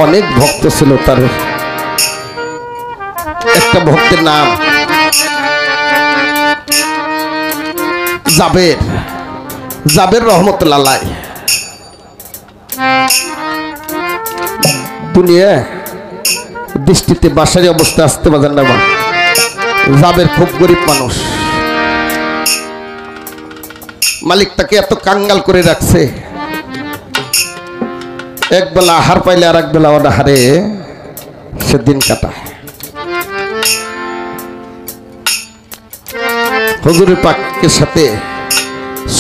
অনেক ভক্ত ছিল। তার একটা ভক্তের নাম জাবের রহমতুল্লাহ। দুনিয়া দৃষ্টিতে বাসারি অবস্থা আসতে বাজার না, জাবের খুব গরিব মানুষ, মালিক তাকে এত কাঙ্গাল করে রাখছে, এক বেলা আহার পাইলে আর এক বেলা অনাহারে সে দিন কাটায়। হুজুরের পাকের সাথে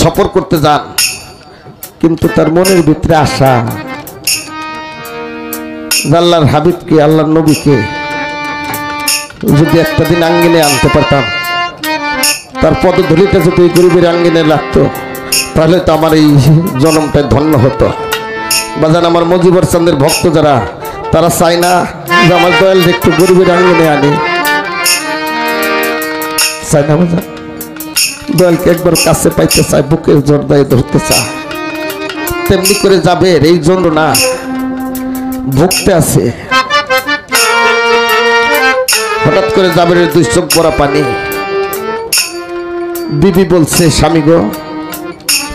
সফর করতে যান, কিন্তু তার মনের ভিতরে আশা আল্লাহর হাবিবকে, আল্লাহর নবীকে যদি একটা দিন আঙ্গিনে আনতে পারতাম, তার পদধূলিটা যদি এই গরিবের আঙ্গিনে লাগতো, তাহলে তো আমার এই জন্মটাই ধন্য হতো। বাজান আমার মজিবর চাঁদের ভক্ত যারা, তারা চায় না যে আমার দয়াল একটু গরিবের আঙ্গিনে আনি, চায় না বাজান? দয়ালকে একবার কাছে পাইতে চায়, বুকের জর্দায় ধরতে চায়। তেমনি করে যাবে এই জন্য না ভুগতে আছে। হঠাৎ করে যাবে 2 চোখ ভরা পানি। বিবি বলছে, স্বামী গো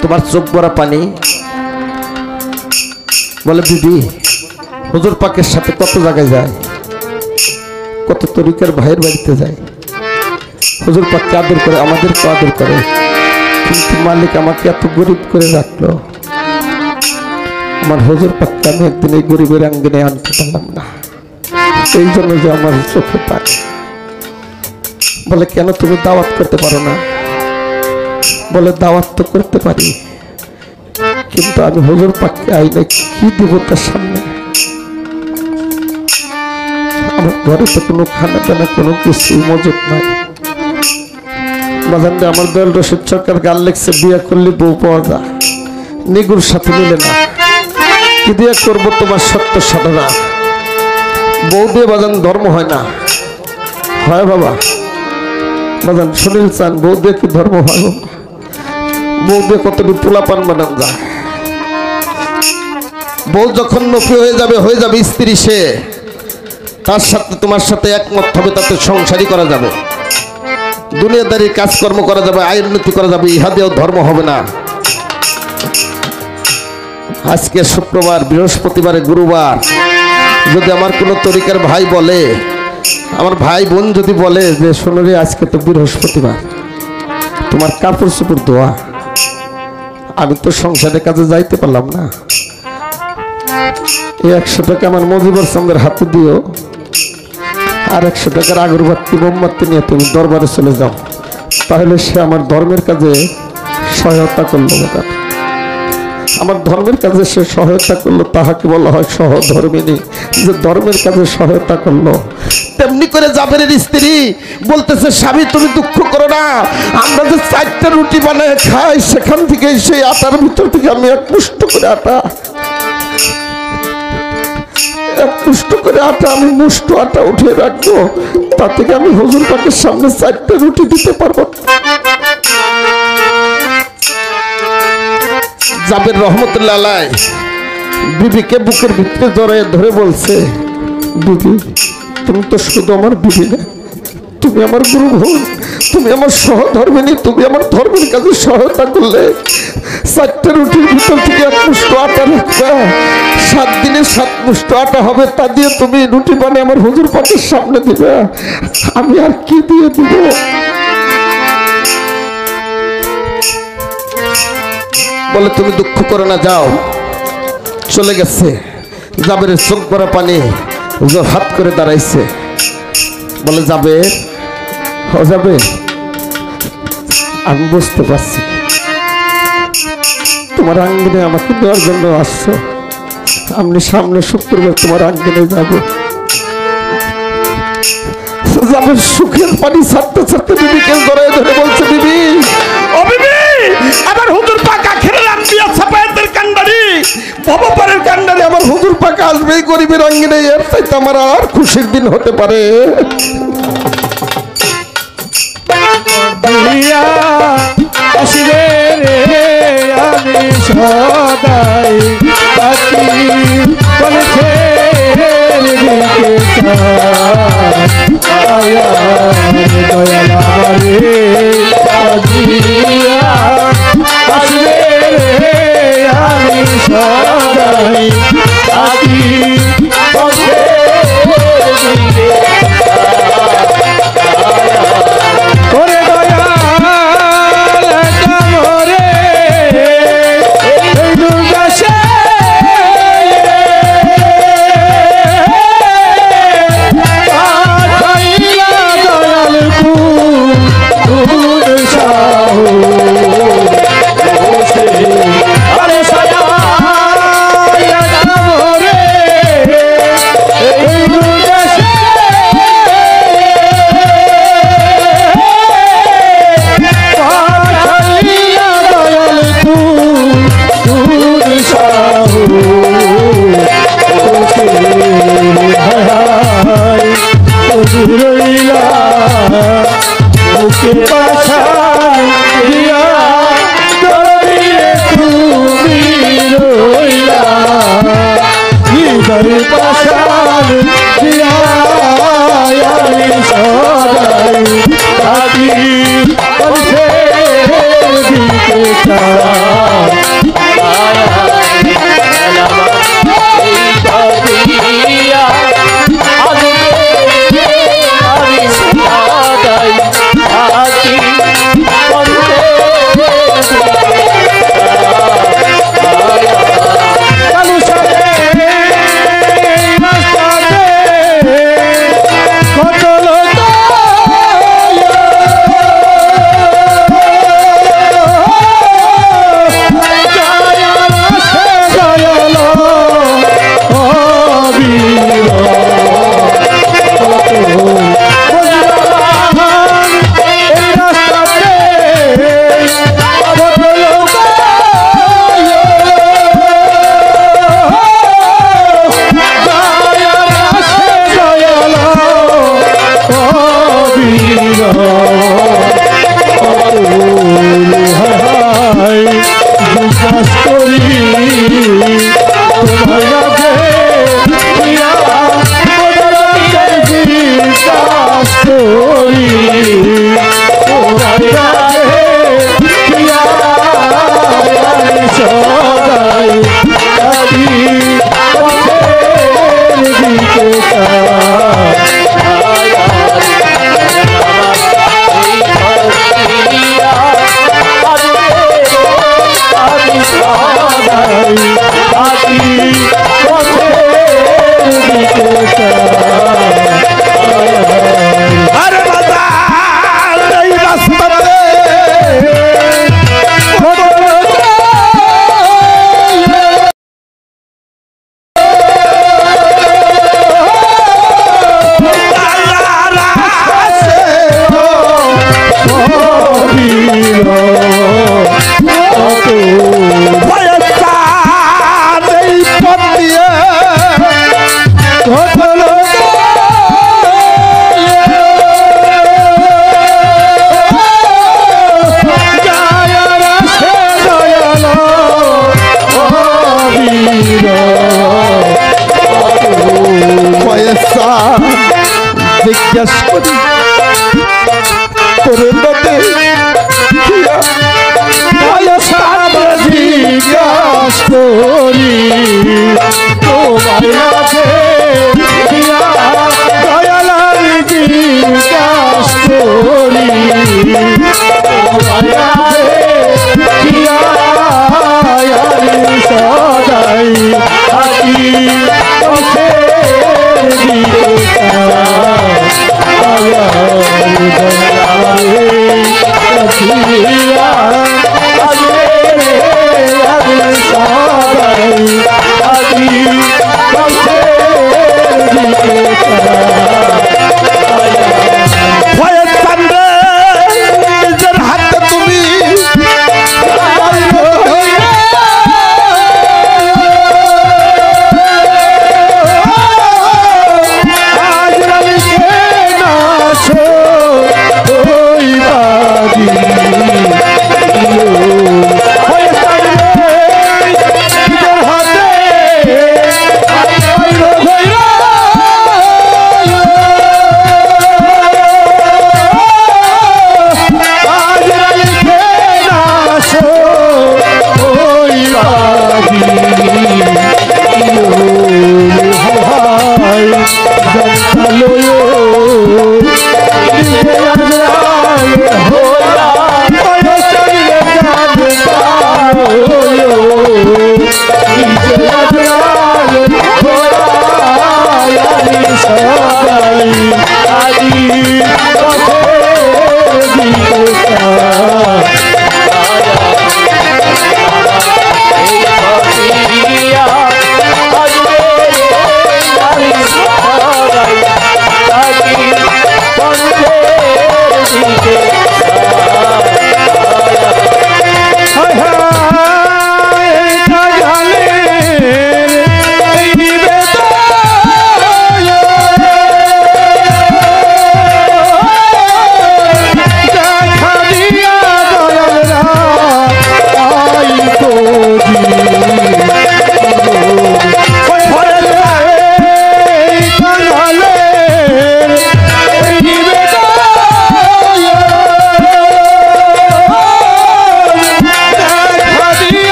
তোমার চোখ ভরা পানি। বলে, বিবি হুজুর পাকের সাথে কত জায়গায় যায়, কত তরিকার ভাইয়ের বাড়িতে যায়, হুজুর পাককে আদর করে, আমাদেরকে আদর করে, কিন্তু মালিক আমাকে এত গরিব করে রাখলো, আমার হুজুর পাককে আমি একদিন এই গরিবের আঙ্গিনে আনতে পারলাম না, এই জন্য যে আমার চোখে পায়। বলে, কেন তুমি দাওয়াত করতে পারো না? বলে, দাওয়াত তো করতে পারি, কিন্তু আমি হুজুর পাককে আইলে কি দিব তার সামনে? আমার ঘরে তো কোনো খানা দানা কোনো কিছু মজুদ নাই। বাজানটা আমার দয়াল রশিদ সরকার গান লেখছে, বিয়ে করলে বউ পাওয়া যায়, নিগুর সাথে মিলে না, কি দিয়ে করবো তোমার সত্য সাধনা? বউ দিয়ে বাজান ধর্ম হয় না। হয় বাবা, বাজান সুনীল চান, বউ দিয়ে কি ধর্ম হয়? বউ দিয়ে কতটি পোলাপান বানান যায়। বউ যখন নফি হয়ে যাবে স্ত্রী, সে তার সাথে তোমার সাথে একমত হবে, তাতে সংসারই করা যাবে, দুনিয়াদারি কাজকর্ম করা যাবে, আয় উন্নতি করা যাবে, ইহা দিয়েও ধর্ম হবে না। আজকে শুক্রবার, বৃহস্পতিবারে, গুরুবার, যদি আমার কোনো তরিকার ভাই বলে, আমার ভাই বোন যদি বলে যে শোনো রে আজকে তো বৃহস্পতিবার, তোমার কাপড় চোপড় ধোয়া, আমি তো সংসারের কাজে যাইতে পারলাম না, এই 100 টাকা আমার মজিবর চাঁদের হাতে দিও, আর 100 টাকার আগরবাতি মোমবাতি নিয়ে তুমি দরবারে চলে যাও, তাহলে সে আমার ধর্মের কাজে সহায়তা করলো। আমার ধর্মের কাজে সে সহায়তা করলো, তাহাকে বলা হয় সহধর্মিনী, যে ধর্মের কাজে সহায়তা করলো। তেমনি করে জাবেরের স্ত্রী বলতেছে, স্বামী তুমি দুঃখ করো না, আমরা যে 4টা রুটি বানায় খাই, সেখান থেকে সেই আটার ভিতর থেকে আমি এক মুষ্ট করে আটা আমি মুষ্ট আটা উঠে রাখবো, তা থেকে আমি হুজুর পাকের সামনে 4টা রুটি দিতে পারবো। জাবের রহমতুল্লাহ আলাইহি বিবিকে বুকের ভিতরে জড়ায় ধরে বলছে, বিবি তুমি তো শুধু আমার বিবি না, তুমি আমার গুরু বোন, তুমি আমার সহধর্মিনী, তুমি আমার ধর্মের কাজে সহায়তা করলে। 4টা রুটির ভিতর থেকে 1 মুষ্ট আটা রাখবে, 7 দিনে 7 মুষ্ট আটা হবে, তা দিয়ে তুমি রুটি বানিয়ে আমার হুজুর পাকের সামনে দিবে, আমি আর কি দিয়ে দিব? বলে, তুমি দুঃখ করো না, যাও। চলে গেছে। জাবেরের চোখ ভরা পানি, হাত করে দাঁড়াইছে। বলে, যাবে যাবে, আমি বুঝতে পারছি তোমার আঙ্গিনে আমাকে দেওয়ার জন্য আসছো, আমি সামনে শুক্রবার তোমার আঙ্গিনে যাবো। জাবের সুখের পানি ছাড়তে ছাড়তে বিবিকে জড়ায় ধরে বলছে, বিবি ও বিবি, আমার হুজুর পাক আখিরের আম্বিয়া সাফায়াতের কান্ডারি, ভবপারের কান্ডারি, আমার হুজুর পাক আসবে এই গরিবের আঙ্গিনে, এর চাইতে আমার আর খুশির দিন হতে পারে? আসবে রে আমি সদাই আছি, বলেছে দয়াল আমারে আসবে রে আমি সদাই আছি, বলেছে পাশান দিয়া দরিয়ে তুমি রইলা হৃদয় পাশান দিয়া আমি সদাই থাকি পৌঁছে দিতে চাই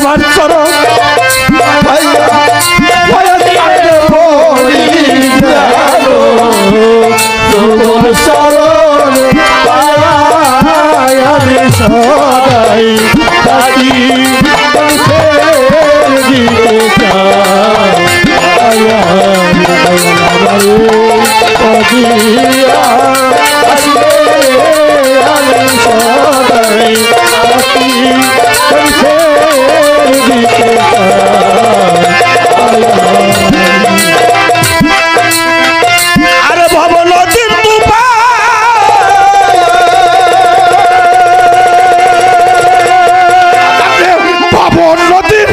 তোমার চরণ ভাইয়া ভয় কাঁদে পড়ি যেন তোমার চরণ পাই আমি সদাই থাকি দিতে চাই আমি সদাই থাকি দিতে আরে ভব নদীর ভব নদীর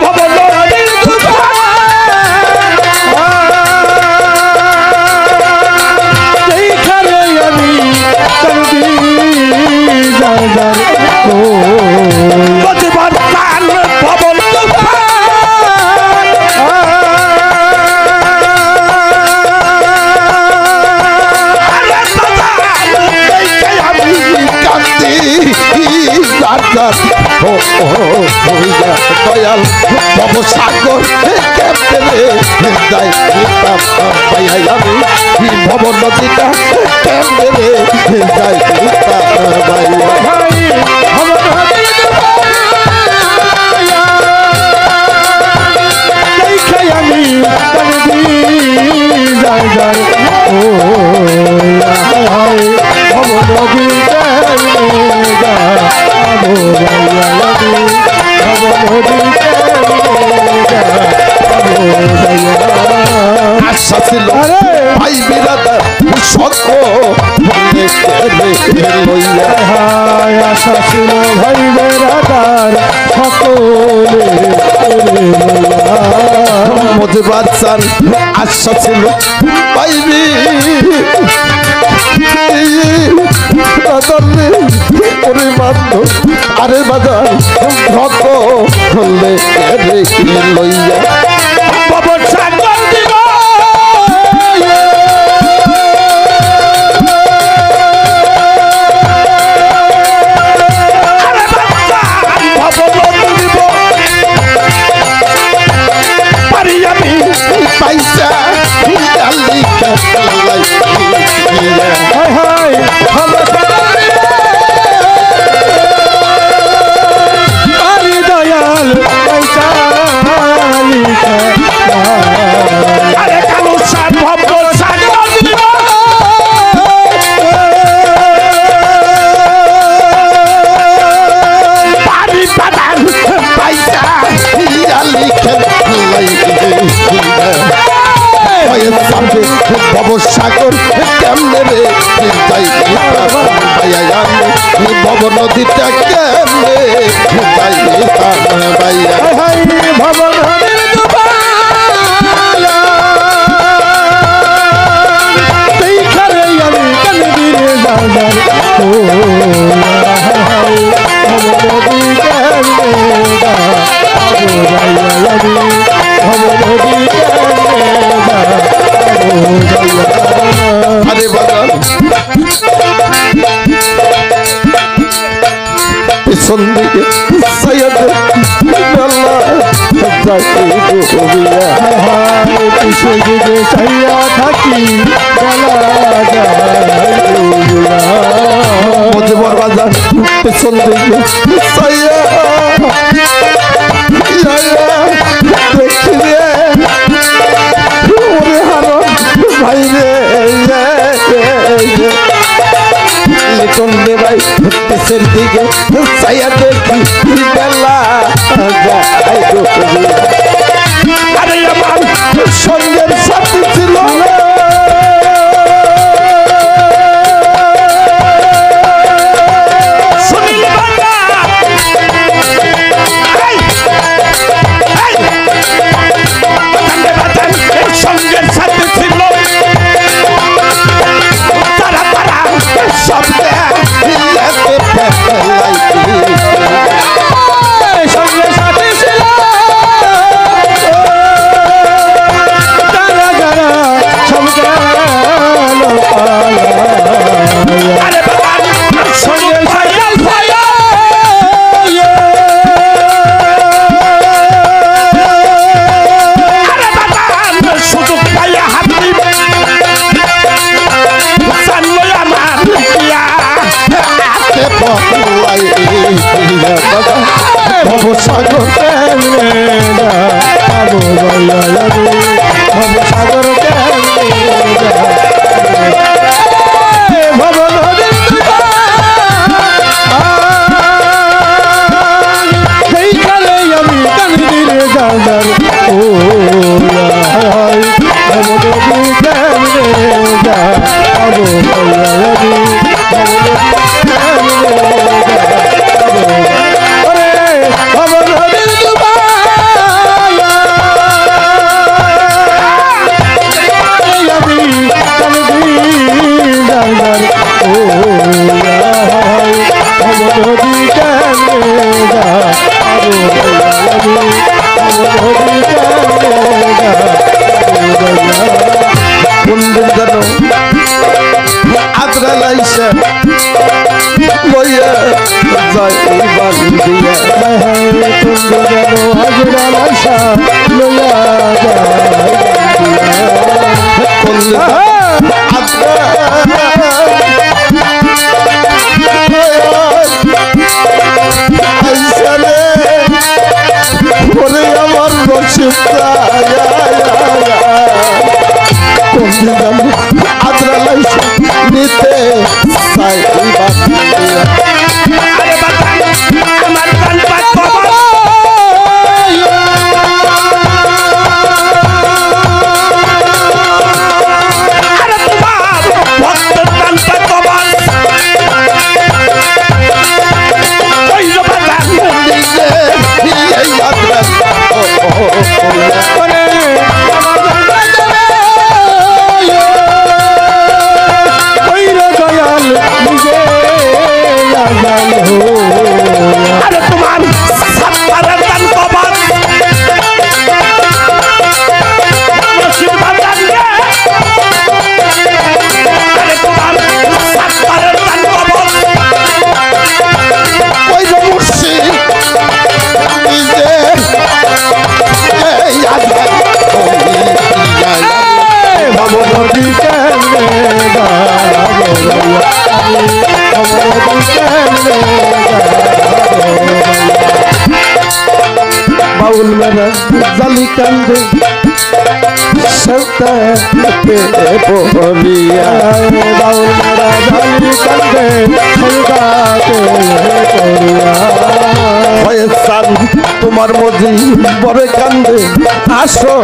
ভব নদীর সেইখানে আমি কান্দি যাইবার নদীবার কান ভবন দয়াল ভব সাগর কেমনে যাই আমি ভব নদীটা কেমনে যাই আমি কান্দি যাইবার আশা ছিল ভাই বিরাদার সত্য লইয়া আশা ছিল ভাই বেড়াদার সকলে মজে বাচ্চার আশা ছিল পাইবি ওরে মান্য আরে বাজার ভক্ত হলে লইয়া ভবন সাগর দিব আরে বাচ্চা ভবন দিব পারি আমি পয়সা হায় হায় আরে দয়াল পয়সা আরে কালু সার ভবন সাগর দিব পারি বাদান পয়সা ভব সাগর কেমনে রে যাই ভব নদীটা কেমনে যাই ভাইয়া ভবন সেইখানে আমি কান্দি যাইবার আরে বাজার পিছন দিকে সৈয়দ দিকে চাইয়া থাকি মজবর বাজার পিছন দিকে সৈয়দ দেখি রে ওরে হারন ভাই রে লিটন দে ভাই পিছের দিকে চাইয়া দেখি বেলা আরে আমার সঙ্গের সাথে ছিল সুনীল বাংলা সঙ্গের সাথে ছিল তারা তারা শব্দে সঙ্গে সাথে ছিল কোনদিন যেন আদ্রা লাইসা লইয়া যায় বান্দিয়া কোনদিন আদ্রা আইসা রে ওরে আমার রশিদ আদ্রা লাইসা নিতে চাই বান্দিয়া আরে বাতান আমার কান পাত কবর আরে তোমার ভক্তের কান পাত কবর ওই যে বাতান দিলে এই আদ্রা আরে তোমার সাত্তারের কান কবর রশিদ বাতান রে আরে তোমার সাত্তারের কান কবর ওই যে মুর্শিদ নিজে এই আদ্রা বাউল মেরা জালি কান্দে সতাতে পড়িয়া বাউল মেরা জালি কান্দে সতাতে পড়িয়া ফয়সাল তোমার মজি বড় কান্দে আসো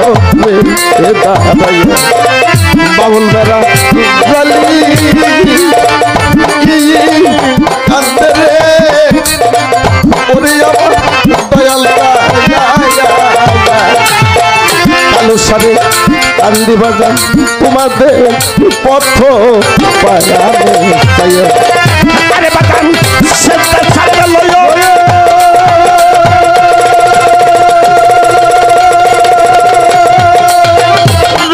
রে দাঁড়াইয়া বাউল মেরা জালি কান্দে রে ওরে আমার দয়াল কালো সারে কান্দি বাজান তোমাদের পথ পায়ানো আরে বাতান সেটা ছাড়া লইও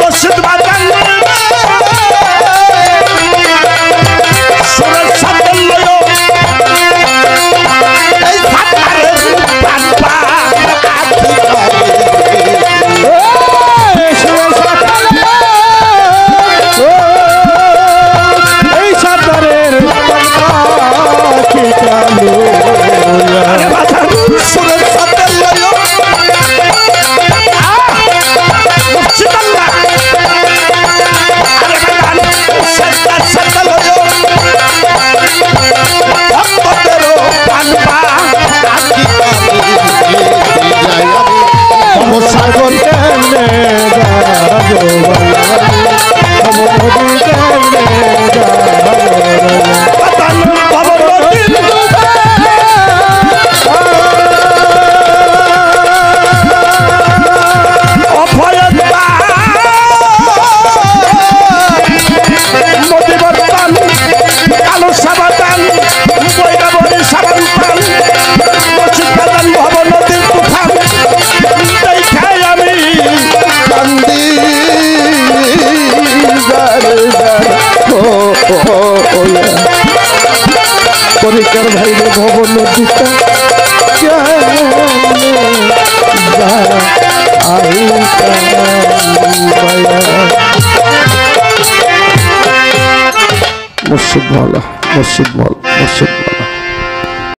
রশিদ বাতান সুরের সাথে লইও এই সাতারের পানপা আরে বাতান সুরের সাথে লইও মুর্শিদাল্লাহ আরে বাতান সেটা সাথে লইও ভক্তদেরও পানপা সাগর বাতান বাবার রশিদ অভয়ত নদী বাতান কালো সাবাতান বৈরাবরী সাবান পান রশিদ বাতান ভব নদীর তুফান দেখাই আমি কান্দি পরিকার ভাইরে ভবন দিতা মুর্শিদ ভালো মুর্শিদ ভালো মুর্শিদ ভালো